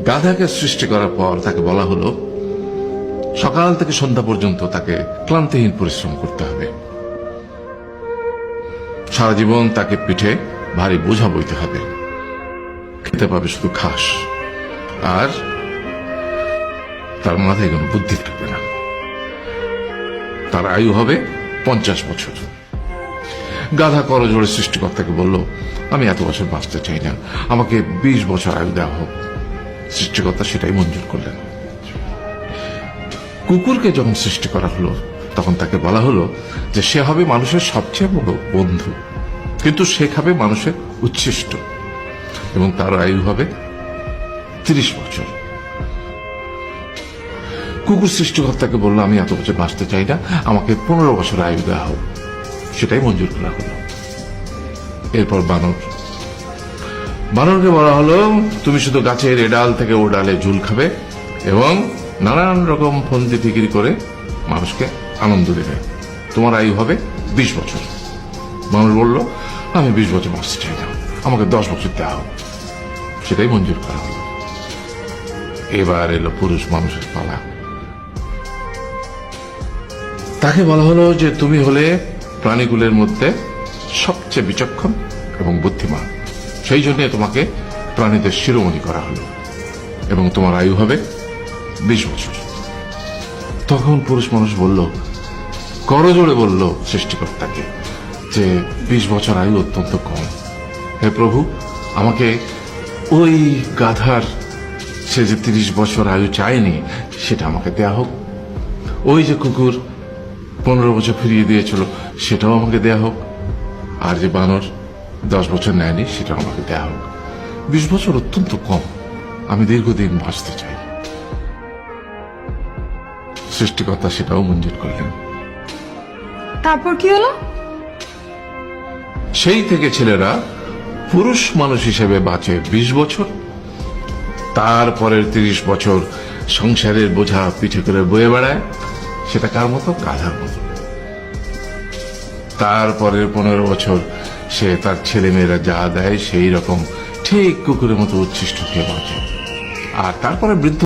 গাধাকে সৃষ্টি করার পর তাকে বলা হলো সকাল থেকে সন্ধ্যা পর্যন্ত তাকে ক্লান্তিহীন পরিশ্রম করতে হবে, সারা জীবন তাকে পিঠে ভারী বোঝা বইতে হবে, খেতে পাবে শুধু ঘাস, আর তার মাথায় কোনো বুদ্ধি থাকবে না। তার আয়ু হবে 50 বছর। গাধা করজোড়ে সৃষ্টিকর্তাকে বলল, আমি এত বছর বাঁচতে চাই না, আমাকে 20 বছর আয়ু দেওয়া হোক। সৃষ্টিকর্তা সেটাই মঞ্জুর করলেন। কুকুরকে যখন সৃষ্টি করা হলো তখন তাকে বলা হলো যে সে হবে মানুষের সবচেয়ে বড় বন্ধু, কিন্তু সে খাবে মানুষের উচ্ছিষ্ট, এবং তার আয়ু হবে 30 বছর। কুকুর সৃষ্টিকর্তাকে বলল, আমি এত বছর বাঁচতে চাই না, আমাকে 15 বছর আয়ু দেওয়া হোক। সেটাই মঞ্জুর করা হলো। এরপর বানরকে বলা হলো, তুমি শুধু গাছের এ ডাল থেকে ও ডালে ঝুল খাবে এবং নানান রকম ফন্দি ফিকির করে মানুষকে আনন্দ দেবে, তোমার আয়ু হবে 20 বছর। মানুষ বলল, আমি 20 বছর বাঁচতে চাই না, আমাকে 10 বছর দেওয়া হোক। সেটাই মঞ্জুর করা হলো। এবার এলো পুরুষ মানুষের পালা। তাকে বলা হলো যে তুমি হলে প্রাণীগুলোর মধ্যে সবচেয়ে বিচক্ষণ এবং বুদ্ধিমান, সেই জন্য তোমাকে প্রাণীদের শিরোমণি করা হলো এবং তোমার আয়ু হবে 20 বছর। তখন পুরুষ মানুষ বলল, করজোড়ে বলল সৃষ্টিকর্তাকে যে 20 বছর আয়ু অত্যন্ত কম, হে প্রভু, আমাকে ওই গাধার সে যে 30 বছর আয়ু চায়নি সেটা আমাকে দেয়া হোক, ওই যে কুকুর 15 বছর ফিরিয়ে দিয়েছিল সেটাও আমাকে দেয়া হোক, আর যে বানর 10 বছর নেয়নি সেটাও আমাকে দেয়া হোক। 20 বছর অত্যন্ত কম, আমি দীর্ঘদিন বাঁচতে চাই। সৃষ্টিকর্তা সেটাও মঞ্জুর করলেন। তারপর কি হলো? সেই থেকে ছেলেরা পুরুষ মানুষ হিসেবে বাঁচে 20 বছর, তারপরের 30 বছর সংসারের বোঝা পিঠে করে বয়ে বেড়ায়, সেটা কার মতো? গাধার মতো। তারপরের 15 বছর সে তার ছেলে মেয়েরা যা দেয় সেই রকম ঠিক কুকুরের মতো উচ্ছিষ্ট খেয়ে বাঁচে, আর তারপরে বৃদ্ধ